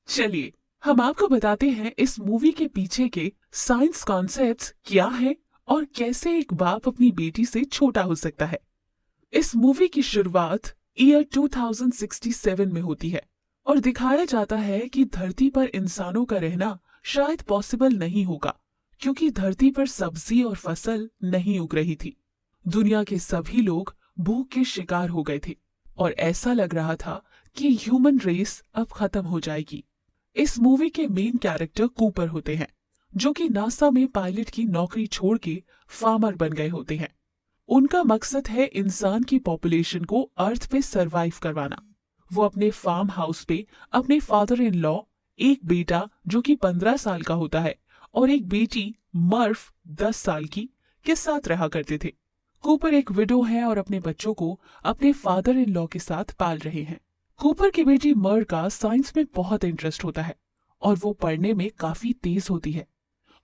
चलिए हम आपको बताते हैं इस मूवी के पीछे के साइंस कॉन्सेप्ट्स क्या है और कैसे एक बाप अपनी बेटी से छोटा हो सकता है। इस मूवी की शुरुआत ईयर 2067 में होती है और दिखाया जाता है कि धरती पर इंसानों का रहना शायद पॉसिबल नहीं होगा, क्योंकि धरती पर सब्जी और फसल नहीं उग रही थी। दुनिया के सभी लोग भूख के शिकार हो गए थे और ऐसा लग रहा था कि ह्यूमन रेस अब खत्म हो जाएगी। इस मूवी के मेन कैरेक्टर कूपर होते हैं, जो कि नासा में पायलट की नौकरी छोड़ के फार्मर बन गए होते हैं। उनका मकसद है इंसान की पॉपुलेशन को अर्थ पे सरवाइव करवाना। वो अपने फार्म हाउस पे अपने फादर इन लॉ, एक बेटा जो कि 15 साल का होता है और एक बेटी मर्फ 10 साल की के साथ रहा करते थे। कूपर एक विडो है और अपने बच्चों को अपने फादर इन लॉ के साथ पाल रहे हैं। कूपर की बेटी मर का साइंस में बहुत इंटरेस्ट होता है और वो पढ़ने में काफी तेज होती है।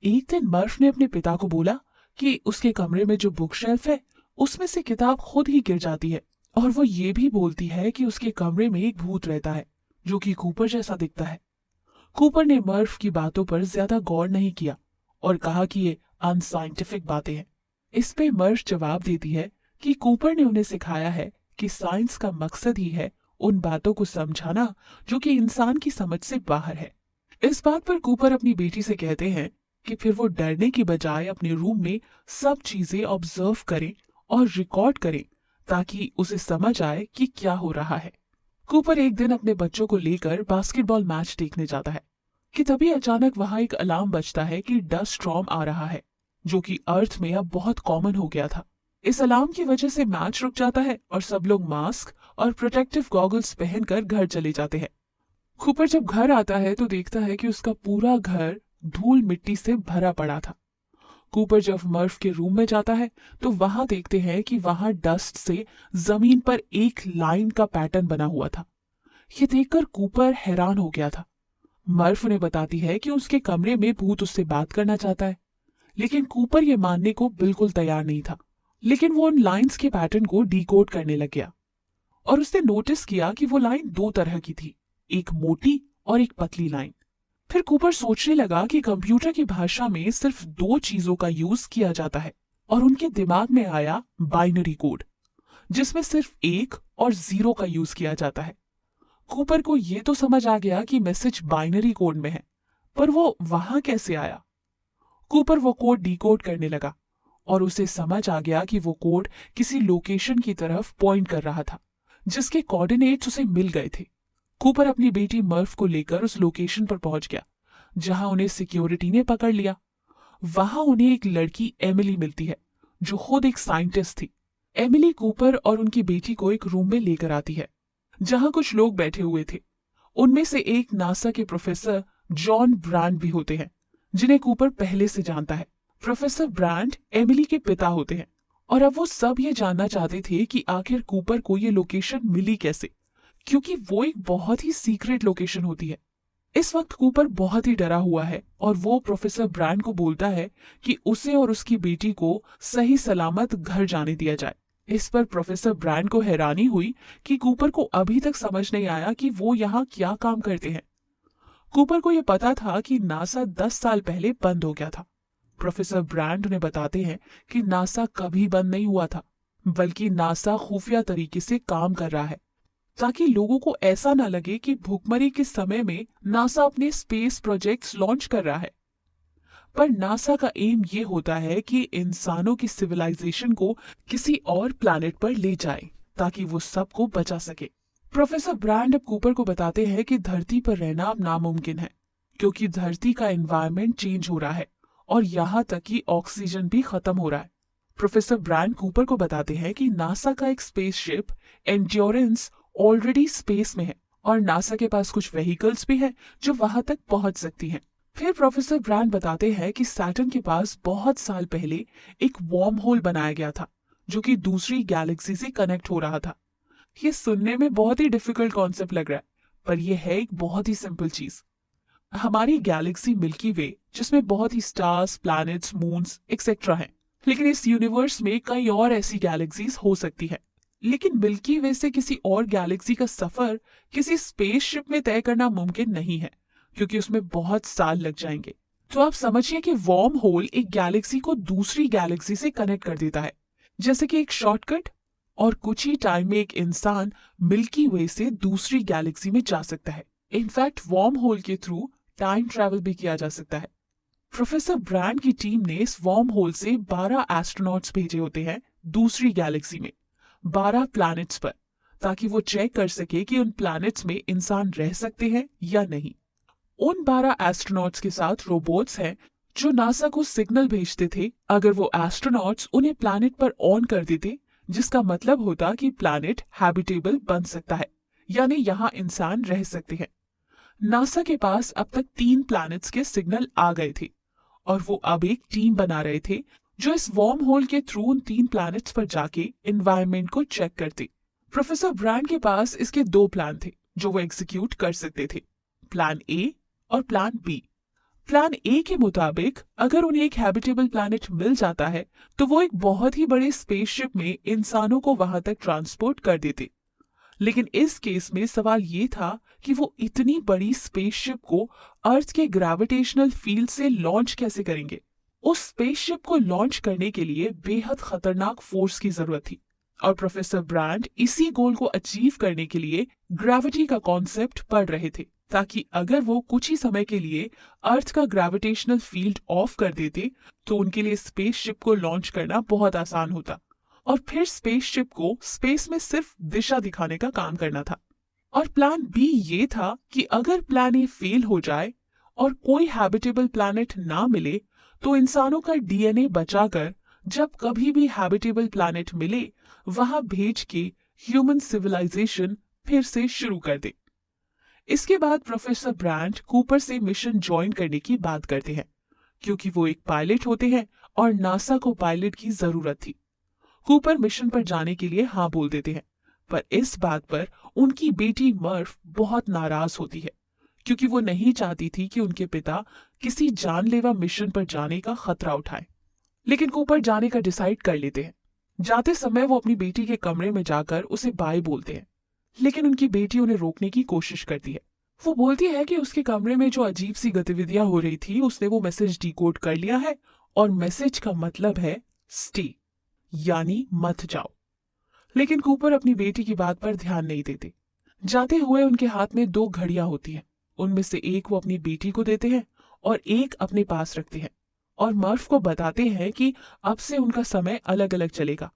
एक दिन मर्फ ने अपने पिता को बोला कि उसके कमरे में जो बुक शेल्फ है उसमें से किताब खुद ही गिर जाती है, और वो ये भी बोलती है कि उसके कमरे में एक भूत रहता है जो कि कूपर जैसा दिखता है। कूपर ने मर्फ की बातों पर ज्यादा गौर नहीं किया और कहा कि ये अनसाइंटिफिक बातें हैं। इस पे मर्फ जवाब देती है कि कूपर ने उन्हें सिखाया है कि साइंस का मकसद ही है उन बातों को समझाना जो कि इंसान की समझ से बाहर है। इस बात पर कूपर अपनी बेटी से कहते हैं कि फिर वो डरने की बजाय अपने रूम में सब चीजें ऑब्जर्व करें और रिकॉर्ड करें, ताकि उसे समझ आए कि क्या हो रहा है। कूपर एक दिन अपने बच्चों को लेकर बास्केटबॉल मैच देखने जाता है कि तभी अचानक वहां एक अलार्म बजता है कि डस्ट स्टॉर्म आ रहा है, जो कि अर्थ में अब बहुत कॉमन हो गया था। इस अलार्म की वजह से मैच रुक जाता है और सब लोग मास्क और प्रोटेक्टिव गॉगल्स पहनकर घर चले जाते हैं। कूपर जब घर आता है तो देखता है कि उसका पूरा घर धूल मिट्टी से भरा पड़ा था। कूपर जब मर्फ के रूम में जाता है तो वहां देखते हैं कि वहां डस्ट से जमीन पर एक लाइन का पैटर्न बना हुआ था। ये देखकर कूपर हैरान हो गया था। मर्फ उन्हें बताती है कि उसके कमरे में भूत उससे बात करना चाहता है, लेकिन कूपर ये मानने को बिल्कुल तैयार नहीं था। लेकिन वो उन लाइंस के पैटर्न को डिकोड करने लग गया और उसने नोटिस किया कि वो लाइन दो तरह की थी, एक मोटी और एक पतली लाइन। फिर कूपर सोचने लगा कि कंप्यूटर की भाषा में सिर्फ दो चीजों का यूज किया जाता है, और उनके दिमाग में आया बाइनरी कोड, जिसमें सिर्फ एक और जीरो का यूज किया जाता है। कूपर को यह तो समझ आ गया कि मैसेज बाइनरी कोड में है, पर वो वहां कैसे आया। कूपर वो कोड डिकोड करने लगा और उसे समझ आ गया कि वो कोड किसी लोकेशन की तरफ पॉइंट कर रहा था, जिसके कोऑर्डिनेट्स उसे मिल गए थे। कूपर अपनी बेटी मर्फ को लेकर उस लोकेशन पर पहुंच गया जहां उन्हें सिक्योरिटी ने पकड़ लिया। वहां उन्हें एक लड़की एमिली मिलती है, जो खुद एक साइंटिस्ट थी। एमिली कूपर और उनकी बेटी को एक रूम में लेकर आती है जहां कुछ लोग बैठे हुए थे। उनमें से एक नासा के प्रोफेसर जॉन ब्रांड भी होते हैं, जिन्हें कूपर पहले से जानता है। प्रोफेसर ब्रांड एमिली के पिता होते हैं और अब वो सब ये जानना चाहते थे कि आखिर कूपर को ये लोकेशन मिली कैसे, क्योंकि वो एक बहुत ही सीक्रेट लोकेशन होती है। इस वक्त कूपर बहुत ही डरा हुआ है और वो प्रोफेसर ब्रांड को बोलता है कि उसे और उसकी बेटी को सही सलामत घर जाने दिया जाए। इस पर प्रोफेसर ब्रांड को हैरानी हुई कि कूपर को अभी तक समझ नहीं आया कि वो यहाँ क्या काम करते हैं। कूपर को यह पता था कि नासा 10 साल पहले बंद हो गया था। प्रोफेसर ब्रांड उन्हें बताते हैं कि नासा कभी बंद नहीं हुआ था, बल्कि नासा खुफिया तरीके से काम कर रहा है, ताकि लोगों को ऐसा ना लगे कि भूखमरी के समय में नासा अपने स्पेस प्रोजेक्ट्स लॉन्च कर रहा है। पर नासा का एम ये होता है कि इंसानों की सिविलाइजेशन को किसी और प्लैनेट पर ले जाए ताकि वो सबको बचा सके। प्रोफेसर ब्रांड अब कूपर को बताते हैं कि धरती पर रहना अब नामुमकिन है, क्योंकि धरती का एनवायरनमेंट चेंज हो रहा है और यहाँ तक कि ऑक्सीजन भी खत्म हो रहा है। प्रोफेसर ब्रांड कूपर को बताते हैं कि नासा का एक स्पेसशिप एंड्योरेंस ऑलरेडी स्पेस में है और नासा के पास कुछ व्हीकल्स भी हैं जो वहां तक पहुंच सकती हैं। फिर प्रोफेसर ब्रांड बताते हैं कि सैटर्न के पास बहुत साल पहले एक वार्म होल बनाया गया था जो कि दूसरी गैलेक्सी से कनेक्ट हो रहा था। ये सुनने में बहुत ही डिफिकल्ट कॉन्सेप्ट लग रहा है, पर यह है एक बहुत ही सिंपल चीज। हमारी गैलेक्सी मिल्की वे, जिसमें बहुत ही स्टार्स, प्लैनेट्स, मून्स एक्सेट्रा हैं, लेकिन इस यूनिवर्स में कई और ऐसी गैलेक्सीज हो सकती है। लेकिन मिल्की वे से किसी और गैलेक्सी का सफर किसी स्पेसशिप में तय करना मुमकिन नहीं है, क्योंकि उसमें बहुत साल लग जाएंगे। तो आप समझिए कि वॉर्म होल एक गैलेक्सी को दूसरी गैलेक्सी से कनेक्ट कर देता है, जैसे कि एक शॉर्टकट, और कुछ ही टाइम में एक इंसान मिल्की वे से दूसरी गैलेक्सी में जा सकता है। इनफैक्ट वॉर्म होल के थ्रू टाइम ट्रैवल भी किया जा सकता है। प्रोफेसर ब्रांड की टीम ने इस वॉर्म होल से 12 एस्ट्रोनॉट्स भेजे होते हैं दूसरी गैलेक्सी में, 12 प्लैनेट्स पर, ताकि वो चेक कर सके कि उन प्लैनेट्स में इंसान रह सकते हैं या नहीं। उन 12 एस्ट्रोनॉट्स के साथ रोबोट्स हैं जो नासा को सिग्नल भेजते थे अगर वो एस्ट्रोनॉट्स उन्हें प्लैनेट पर ऑन कर देते, जिसका मतलब होता कि प्लैनेट हैबिटेबल बन सकता है, यानी यहाँ इंसान रह सकते हैं। नासा के पास अब तक 3 प्लैनेट्स के सिग्नल आ गए थे और वो अब एक टीम बना रहे थे जो इस वॉर्म होल के थ्रू उन 3 प्लैनेट्स पर जाके एनवायरनमेंट को चेक करते। प्रोफेसर ब्रांड के पास इसके 2 प्लान थे जो वो एग्जीक्यूट कर सकते थे, प्लान ए और प्लान बी। प्लान ए के मुताबिक अगर उन्हें एक हैबिटेबल प्लैनेट मिल जाता है तो वो एक बहुत ही बड़े स्पेसशिप में इंसानों को वहां तक ट्रांसपोर्ट कर देते। लेकिन इस केस में सवाल ये था कि वो इतनी बड़ी स्पेसशिप को अर्थ के ग्रेविटेशनल फील्ड से लॉन्च कैसे करेंगे। उस स्पेसशिप को लॉन्च करने के लिए बेहद खतरनाक फोर्स की जरूरत थी और प्रोफेसर ब्रांड इसी गोल को अचीव करने के लिए ग्रेविटी का कॉन्सेप्ट पढ़ रहे थे, ताकि अगर वो कुछ ही समय के लिए अर्थ का ग्रेविटेशनल फील्ड ऑफ कर देते तो उनके लिए स्पेसशिप को लॉन्च करना बहुत आसान होता और फिर स्पेसशिप को स्पेस में सिर्फ दिशा दिखाने का काम करना था। और प्लान बी ये था कि अगर प्लान ए फेल हो जाए और कोई हैबिटेबल प्लैनेट ना मिले तो इंसानों का डीएनए बचाकर जब कभी भी हैबिटेबल प्लैनेट मिले वहां भेज के ह्यूमन सिविलाइजेशन फिर से शुरू कर दे। इसके बाद प्रोफेसर ब्रांड कूपर से मिशन ज्वाइन करने की बात करते हैं, क्योंकि वो एक पायलट होते हैं और नासा को पायलट की जरूरत थी। कूपर मिशन पर जाने के लिए हाँ बोल देते हैं, पर इस बात पर उनकी बेटी मर्फ बहुत नाराज होती है, क्योंकि वो नहीं चाहती थी कि उनके पिता किसी जानलेवा मिशन पर जाने का खतरा उठाए। लेकिन कूपर जाने का डिसाइड कर लेते हैं। जाते समय वो अपनी बेटी के कमरे में जाकर उसे बाय बोलते हैं, लेकिन उनकी बेटी उन्हें रोकने की कोशिश करती है। वो बोलती है कि उसके कमरे में जो अजीब सी गतिविधियां हो रही थी उसने वो मैसेज डिकोड कर लिया है और मैसेज का मतलब है स्टे, यानी मत जाओ। लेकिन कूपर अपनी बेटी की बात पर ध्यान नहीं देते। जाते हुए उनके हाथ में 2 घड़ियां होती हैं, उनमें से एक वो अपनी बेटी को देते हैं और एक अपने पास रखते हैं और मर्फ को बताते हैं कि अब से उनका समय अलग अलग चलेगा।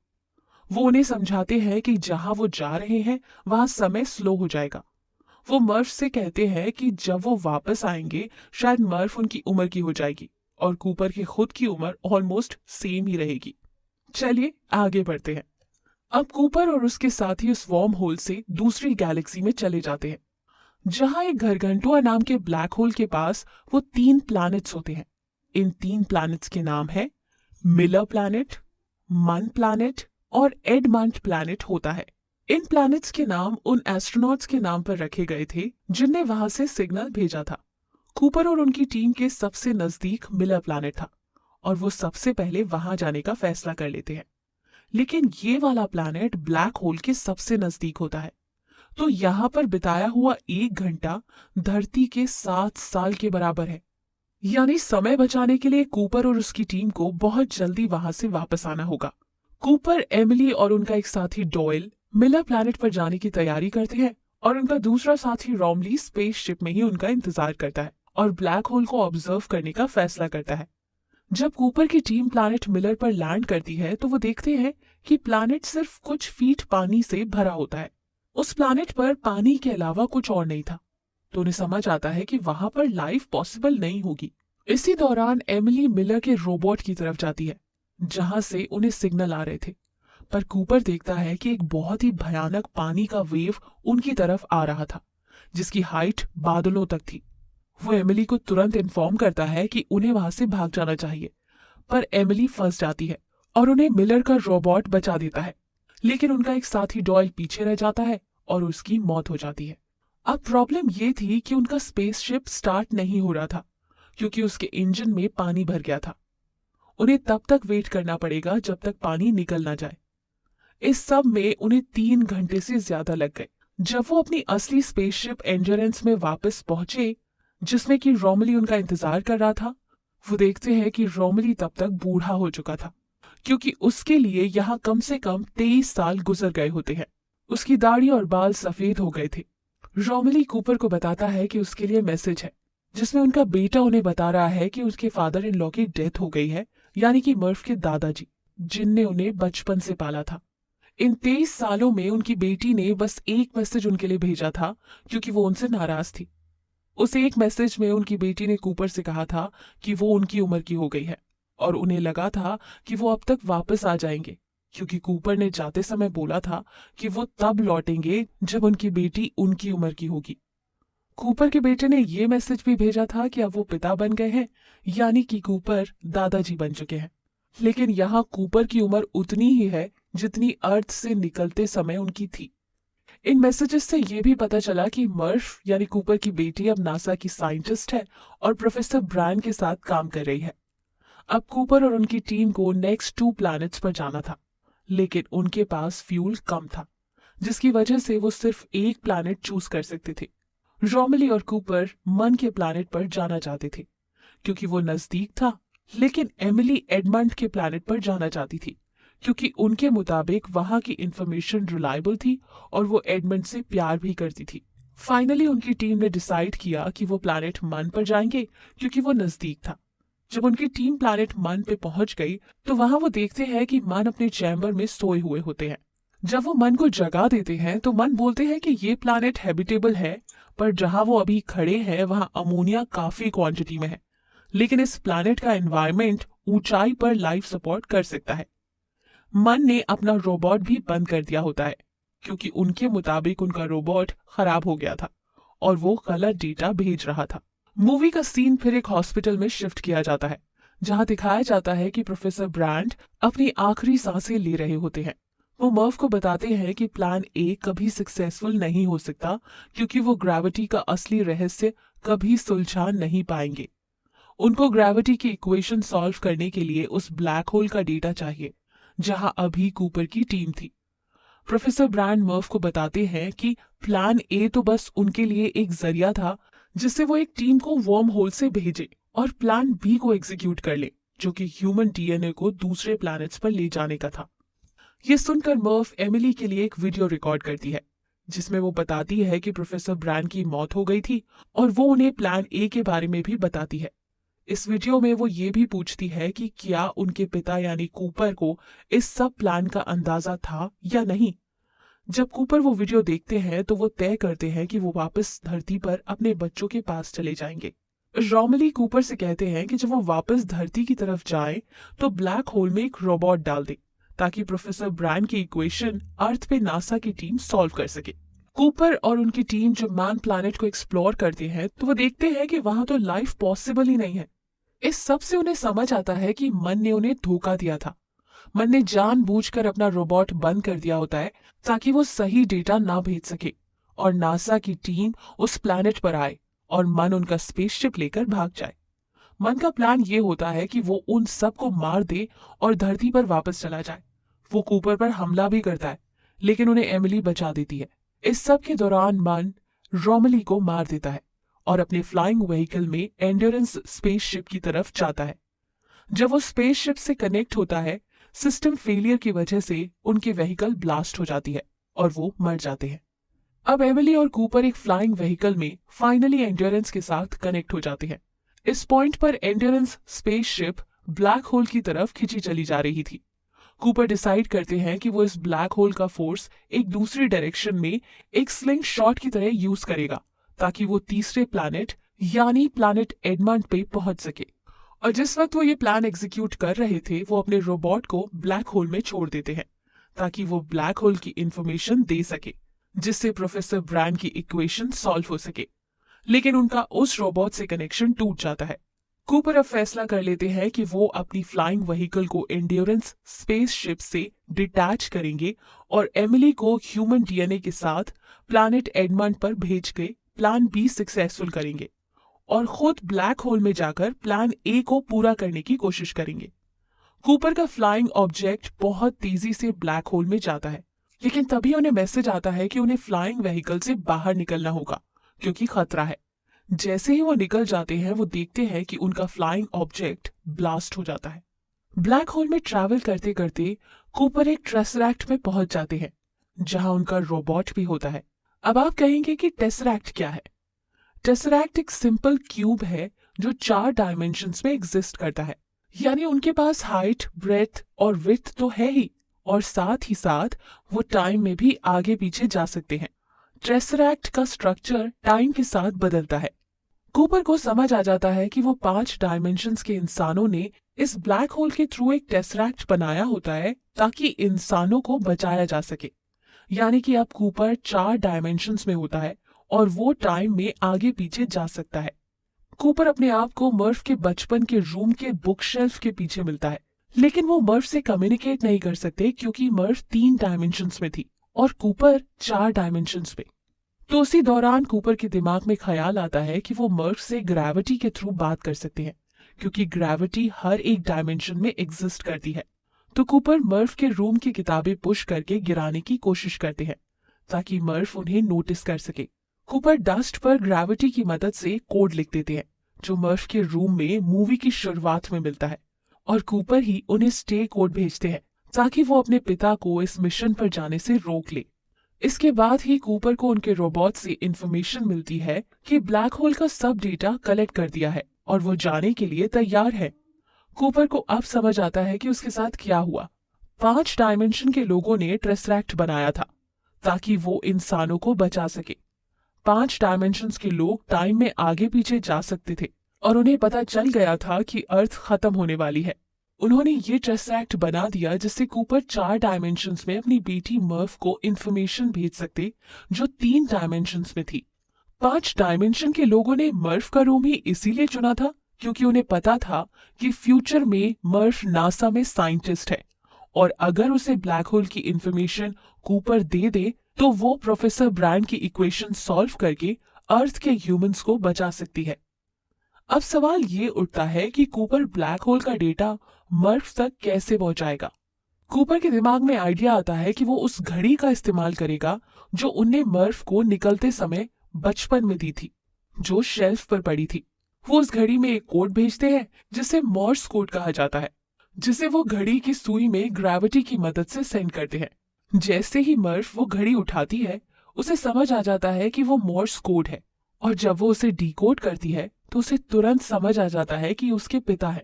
वो उन्हें समझाते हैं कि जहां वो जा रहे हैं वहां समय स्लो हो जाएगा। वो मर्फ से कहते हैं कि जब वो वापस आएंगे शायद मर्फ उनकी उम्र की हो जाएगी और कूपर की खुद की उम्र ऑलमोस्ट सेम ही रहेगी। चलिए आगे बढ़ते हैं। अब कूपर और उसके साथी उस वॉर्म होल से दूसरी गैलेक्सी में चले जाते हैं, जहां एक घरघंटुआ नाम के ब्लैक होल के पास वो 3 प्लैनेट्स होते हैं। इन 3 प्लैनेट्स के नाम है मिलर प्लैनेट, मन प्लैनेट और एडमंड प्लैनेट होता है। इन प्लैनेट्स के नाम उन एस्ट्रोनॉट्स के नाम पर रखे गए थे जिनने वहां से सिग्नल भेजा था। कूपर और उनकी टीम के सबसे नजदीक मिलर प्लैनेट था और वो सबसे पहले वहां जाने का फैसला कर लेते हैं। लेकिन ये वाला प्लैनेट ब्लैक होल के सबसे नजदीक होता है, तो यहाँ पर बिताया हुआ 1 घंटा धरती के 7 साल के बराबर है। यानी समय बचाने के लिए कूपर और उसकी टीम को बहुत जल्दी वहां से वापस आना होगा। कूपर, एमिली और उनका एक साथी डॉयल मिलर प्लैनेट पर जाने की तैयारी करते हैं और उनका दूसरा साथी रॉमली स्पेसशिप में ही उनका इंतजार करता है और ब्लैक होल को ऑब्जर्व करने का फैसला करता है। जब कूपर की टीम प्लैनेट मिलर पर लैंड करती है तो वो देखते हैं कि प्लैनेट सिर्फ कुछ फीट पानी से भरा होता है। उस प्लैनेट पर पानी के अलावा कुछ और नहीं था, तो उन्हें समझ आता है कि वहां पर लाइफ पॉसिबल नहीं होगी। इसी दौरान एमिली मिलर के रोबोट की तरफ जाती है जहां से उन्हें सिग्नल आ रहे थे, पर कूपर देखता है कि एक बहुत ही भयानक पानी का वेव उनकी तरफ आ रहा था जिसकी हाइट बादलों तक थी। वो एमिली को तुरंत इन्फॉर्म करता है कि उन्हें वहां से भाग जाना चाहिए, पर एमिली फंस जाती है और उन्हें मिलर का रोबोट बचा देता है। लेकिन उनका एक साथी डॉयल पीछे रह जाता है और उसकी मौत हो जाती है। अब प्रॉब्लम ये थी कि उनका स्पेसशिप स्टार्ट नहीं हो रहा था क्योंकि उसके इंजन में पानी भर गया था। उन्हें तब तक वेट करना पड़ेगा जब तक पानी निकल ना जाए। इस सब में उन्हें 3 घंटे से ज्यादा लग गए। जब वो अपनी असली स्पेसशिप एंड्योरेंस में वापस पहुंचे जिसमें कि रोमली उनका इंतजार कर रहा था। वो देखते हैं कि रोमली तब तक बूढ़ा हो चुका था, क्योंकि उसके लिए यहाँ कम से कम 23 साल गुजर गए होते हैं। उसकी दाढ़ी और बाल सफेद हो गए थे। रोमली कूपर को बताता है कि उसके लिए मैसेज है, जिसमें उनका बेटा उन्हें बता रहा है कि उसके फादर इन लॉ की डेथ हो गई है, यानी कि मर्फ के दादाजी, जिनने उन्हें बचपन से पाला था। इन 23 सालों में उनकी बेटी ने बस एक मैसेज उनके लिए भेजा था, क्योंकि वो उनसे नाराज थी। उस एक मैसेज में उनकी बेटी ने कूपर से कहा था कि वो उनकी उम्र की हो गई है, और उन्हें लगा था कि वो अब तक वापस आ जाएंगे, क्योंकि कूपर ने जाते समय बोला था कि वो तब लौटेंगे जब उनकी बेटी उनकी उम्र की होगी। कूपर के बेटे ने ये मैसेज भी भेजा था कि अब वो पिता बन गए हैं, यानी कि कूपर दादाजी बन चुके हैं। लेकिन यहाँ कूपर की उम्र उतनी ही है जितनी अर्थ से निकलते समय उनकी थी। इन मैसेजेस से ये भी पता चला कि मर्फ यानी कूपर की बेटी अब नासा की साइंटिस्ट है और प्रोफेसर ब्रायन के साथ काम कर रही है। अब कूपर और उनकी टीम को नेक्स्ट 2 प्लैनेट्स पर जाना था, लेकिन उनके पास फ्यूल कम था, जिसकी वजह से वो सिर्फ एक प्लैनेट चूज कर सकते थे। रोमली और कूपर मन के प्लैनेट पर जाना चाहते थे, क्योंकि वो नजदीक था, लेकिन एमिली एडमंड के प्लैनेट पर जाना चाहती थी, क्योंकि उनके मुताबिक वहां की इंफॉर्मेशन रिलायबल थी और वो एडमंड से प्यार भी करती थी। फाइनली उनकी टीम ने डिसाइड किया कि वो प्लैनेट मन पर जाएंगे, क्योंकि वो नजदीक था। जब उनकी टीम प्लैनेट मन पे पहुंच गई तो वहां वो देखते हैं कि मन अपने चैम्बर में सोए हुए होते हैं। जब वो मन को जगा देते हैं तो मन बोलते हैं कि ये प्लैनेट हैबिटेबल है, पर जहां वो अभी खड़े हैं वहां अमोनिया काफी क्वांटिटी में है, लेकिन इस प्लैनेट का एनवायरनमेंट ऊंचाई पर लाइफ सपोर्ट कर सकता है। मन ने अपना रोबोट भी बंद कर दिया होता है, क्योंकि उनके मुताबिक उनका रोबोट खराब हो गया था और वो गलत डेटा भेज रहा था। मूवी का सीन फिर एक हॉस्पिटल में शिफ्ट किया जाता है, जहां दिखाया जाता है कि प्रोफेसर ब्रांड अपनी आखिरी सांसें ले रहे होते हैं। वो मर्फ को बताते हैं कि प्लान ए कभी सक्सेसफुल नहीं हो सकता, क्योंकि वो ग्रेविटी का असली रहस्य कभी सुलझा नहीं पाएंगे। उनको ग्रेविटी की इक्वेशन सॉल्व करने के लिए उस ब्लैक होल का डेटा चाहिए, जहां अभी कूपर की टीम थी। प्रोफेसर ब्रांड मर्फ को बताते हैं कि प्लान ए तो बस उनके लिए एक जरिया था, जिससे वो एक टीम को वर्म होल से भेजे और प्लान बी को एग्जीक्यूट कर ले, जो कि ह्यूमन डीएनए को दूसरे प्लैनेट्स पर ले जाने का था। ये सुनकर मर्फ एमिली के लिए एक वीडियो रिकॉर्ड करती है, जिसमें वो बताती है कि प्रोफेसर ब्रांड की मौत हो गई थी और वो उन्हें प्लान ए के बारे में भी बताती है। इस वीडियो में वो ये भी पूछती है कि क्या उनके पिता यानी कूपर को इस सब प्लान का अंदाजा था या नहीं। जब कूपर वो वीडियो देखते हैं तो वो तय करते हैं कि वो वापस धरती पर अपने बच्चों के पास चले जाएंगे। रोमली कूपर से कहते हैं कि जब वो वापस धरती की तरफ जाए तो ब्लैक होल में एक रोबोट डाल दे, ताकि प्रोफेसर ब्रायन की इक्वेशन अर्थ पे नासा की टीम सॉल्व कर सके। कूपर और उनकी टीम जब मैन प्लैनेट को एक्सप्लोर करते हैं तो वो देखते हैं कि वहां तो लाइफ पॉसिबल ही नहीं है। इस सब से उन्हें समझ आता है कि मन ने उन्हें धोखा दिया था। मन ने जानबूझकर अपना रोबोट बंद कर दिया होता है, ताकि वो सही डेटा ना भेज सके और नासा की टीम उस प्लैनेट पर आए और मन उनका स्पेसशिप लेकर भाग जाए। मन का प्लान ये होता है कि वो उन सबको मार दे और धरती पर वापस चला जाए। वो कूपर पर हमला भी करता है, लेकिन उन्हें एमिली बचा देती है। इस सब के दौरान मन रोमली को मार देता है और अपने फ्लाइंग व्हीकल में एंड्योरेंस स्पेसशिप की तरफ जाता है। जब वो स्पेसशिप से कनेक्ट होता है, सिस्टम फेलियर की वजह से उनकी व्हीकल ब्लास्ट हो जाती है और वो मर जाते हैं। अब एमिली और कूपर एक फ्लाइंग व्हीकल में फाइनली एंड्योरेंस के साथ कनेक्ट हो जाते हैं। इस पॉइंट पर एंड्योरेंस स्पेसशिप ब्लैक होल की तरफ खिंची चली जा रही थी। कूपर डिसाइड करते हैं कि वो इस ब्लैक होल का फोर्स एक दूसरी डायरेक्शन में एक स्लिंग शॉट की तरह यूज करेगा, ताकि वो तीसरे प्लैनेट यानी प्लैनेट एडमंड पे पहुंच सके। और जिस वक्त वो ये प्लान एग्जीक्यूट कर रहे थे, वो अपने रोबोट को ब्लैक होल में छोड़ देते हैं, ताकि वो ब्लैक होल की इंफॉर्मेशन दे सके, जिससे प्रोफेसर ब्रायन की इक्वेशन सॉल्व हो सके। लेकिन उनका उस रोबोट से कनेक्शन टूट जाता है। कूपर अब फैसला कर लेते हैं कि वो अपनी फ्लाइंग व्हीकल को एंड्योरेंस स्पेसशिप से डिटैच करेंगे और एमिली को ह्यूमन डीएनए के साथ प्लैनेट एडमंड पर भेज के प्लान बी सक्सेसफुल करेंगे और खुद ब्लैक होल में जाकर प्लान ए को पूरा करने की कोशिश करेंगे। कूपर का फ्लाइंग ऑब्जेक्ट बहुत तेजी से ब्लैक होल में जाता है, लेकिन तभी उन्हें मैसेज आता है कि उन्हें फ्लाइंग व्हीकल से बाहर निकलना होगा, क्योंकि खतरा है। जैसे ही वो निकल जाते हैं वो देखते हैं कि उनका फ्लाइंग ऑब्जेक्ट ब्लास्ट हो जाता है। ब्लैक होल में ट्रैवल करते करते कूपर एक टेसरैक्ट में पहुंच जाते हैं, जहां उनका रोबोट भी होता है। अब आप कहेंगे कि टेसरैक्ट क्या है? टेसरैक्ट एक सिंपल क्यूब है जो 4 डायमेंशंस में एग्जिस्ट करता है। यानी उनके पास हाइट, ब्रेथ और विड्थ तो है ही, और साथ ही साथ वो टाइम में भी आगे पीछे जा सकते हैं। टेसरैक्ट का स्ट्रक्चर टाइम के साथ बदलता है। कूपर को समझ आ जाता है कि वो 5 डायमेंशंस के इंसानों ने इस ब्लैक होल के थ्रू एक टेसरैक्ट बनाया होता है ताकि इंसानों को बचाया जा सके। यानी कि अब कूपर 4 डायमेंशंस में होता है और वो टाइम में आगे पीछे जा सकता है। कूपर अपने आप को मर्फ के बचपन के रूम के बुक शेल्फ के पीछे मिलता है, लेकिन वो मर्फ से कम्युनिकेट नहीं कर सकते क्योंकि मर्फ 3 डायमेंशंस में थी और कूपर 4 डायमेंशंस में। तो उसी दौरान कूपर के दिमाग में ख्याल आता है कि वो मर्फ से ग्रेविटी के थ्रू बात कर सकते हैं, क्योंकि ग्रेविटी हर एक डायमेंशन में एग्जिस्ट करती है। तो कूपर मर्फ के रूम की किताबें पुश करके गिराने की कोशिश करते हैं ताकि मर्फ उन्हें नोटिस कर सके। कूपर डस्ट पर ग्रेविटी की मदद से कोड लिख देते हैं जो मर्फ के रूम में मूवी की शुरुआत में मिलता है, और कूपर ही उन्हें स्टे कोड भेजते हैं ताकि वो अपने पिता को इस मिशन पर जाने से रोक ले। इसके बाद ही कूपर को उनके रोबोट से इंफॉर्मेशन मिलती है कि ब्लैक होल का सब डेटा कलेक्ट कर दिया है और वो जाने के लिए तैयार है। कूपर को अब समझ आता है कि उसके साथ क्या हुआ। 5 डायमेंशन के लोगों ने टेसरैक्ट बनाया था ताकि वो इंसानों को बचा सके। 5 डायमेंशंस के लोग टाइम में आगे पीछे जा सकते थे और उन्हें पता चल गया था कि अर्थ खत्म होने वाली है। उन्होंने ये टेसरैक्ट बना दिया जिससे कूपर 4 डायमेंशंस में अपनी बेटी मर्फ को इंफॉर्मेशन भेज सकते जो 3 डायमेंशंस में थी। 5 डायमेंशन के लोगों ने मर्फ का रूम ही इसीलिए चुना था क्योंकि उन्हें पता था कि फ्यूचर में मर्फ नासा में साइंटिस्ट है और अगर उसे ब्लैक होल की इंफॉर्मेशन कूपर दे दे तो वो प्रोफेसर ब्रांड की इक्वेशन सॉल्व करके अर्थ के ह्यूमंस को बचा सकती है। अब सवाल ये उठता है कि कूपर ब्लैक होल का डेटा मर्फ तक कैसे पहुंचाएगा। कूपर के दिमाग में आइडिया आता है कि वो उस घड़ी का इस्तेमाल करेगा जो उनने मर्फ को निकलते समय बचपन में दी थी, जो शेल्फ पर पड़ी थी। वो उस घड़ी में एक कोड भेजते हैं जिसे मॉर्स कोड कहा जाता है, जिसे वो घड़ी की सुई में ग्रेविटी की मदद से सेंड करते हैं। जैसे ही मर्फ वो घड़ी उठाती है उसे समझ आ जाता है कि वो मॉर्स कोड है, और जब वो उसे डिकोड करती है तो उसे तुरंत समझ आ जाता है कि उसके पिता है।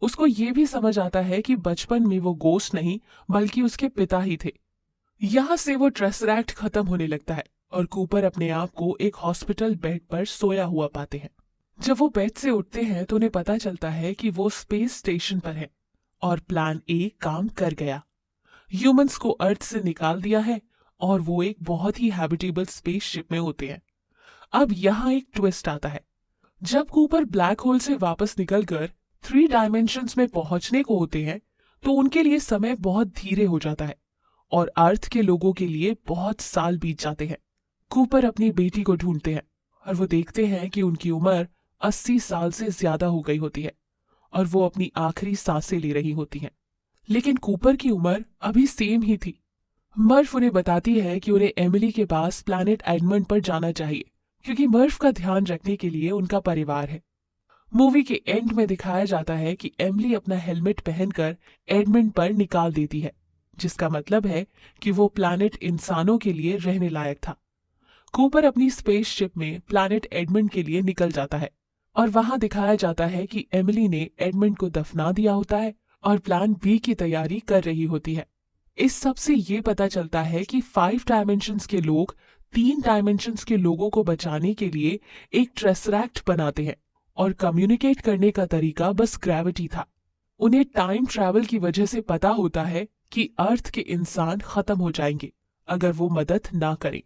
उसको ये भी समझ आता है कि बचपन में वो गोस्ट नहीं बल्कि उसके पिता ही थे। यहाँ से वो टेसरैक्ट खत्म होने लगता है और कूपर अपने आप को एक हॉस्पिटल बेड पर सोया हुआ पाते हैं। जब वो बेड से उठते हैं तो उन्हें पता चलता है कि वो स्पेस स्टेशन पर है और प्लान ए काम कर गया। ह्यूमंस को अर्थ से निकाल दिया है और वो एक बहुत ही हैबिटेबल स्पेसशिप में होते हैं। अब यहाँ एक ट्विस्ट आता है। जब कूपर ब्लैक होल से वापस निकलकर 3 डायमेंशंस में पहुंचने को होते हैं तो उनके लिए समय बहुत धीरे हो जाता है और अर्थ के लोगों के लिए बहुत साल बीत जाते हैं। कूपर अपनी बेटी को ढूंढते हैं और वो देखते हैं कि उनकी उम्र 80 साल से ज्यादा हो गई होती है और वो अपनी आखिरी सांसें ले रही होती हैं। लेकिन कूपर की उम्र अभी सेम ही थी। मर्फ उन्हें बताती है कि उन्हें एमिली के पास प्लैनेट एडमंड पर जाना चाहिए क्योंकि मर्फ का ध्यान रखने के लिए उनका परिवार है। मूवी के एंड में दिखाया जाता है कि एमिली अपना हेलमेट पहनकर एडमंड पर निकाल देती है, जिसका मतलब है कि वो प्लैनेट इंसानों के लिए रहने लायक था। कूपर अपनी स्पेसशिप में प्लैनेट एडमंड के लिए निकल जाता है और वहां दिखाया जाता है कि एमिली ने एडमंड को दफना दिया होता है और प्लान बी की तैयारी कर रही होती है। इस सब से ये पता चलता है कि 5 डायमेंशंस के लोग 3 डायमेंशंस के लोगों को बचाने के लिए एक टेसरैक्ट बनाते हैं और कम्युनिकेट करने का तरीका बस ग्रेविटी था। उन्हें टाइम ट्रैवल की वजह से पता होता है कि अर्थ के इंसान खत्म हो जाएंगे अगर वो मदद ना करें।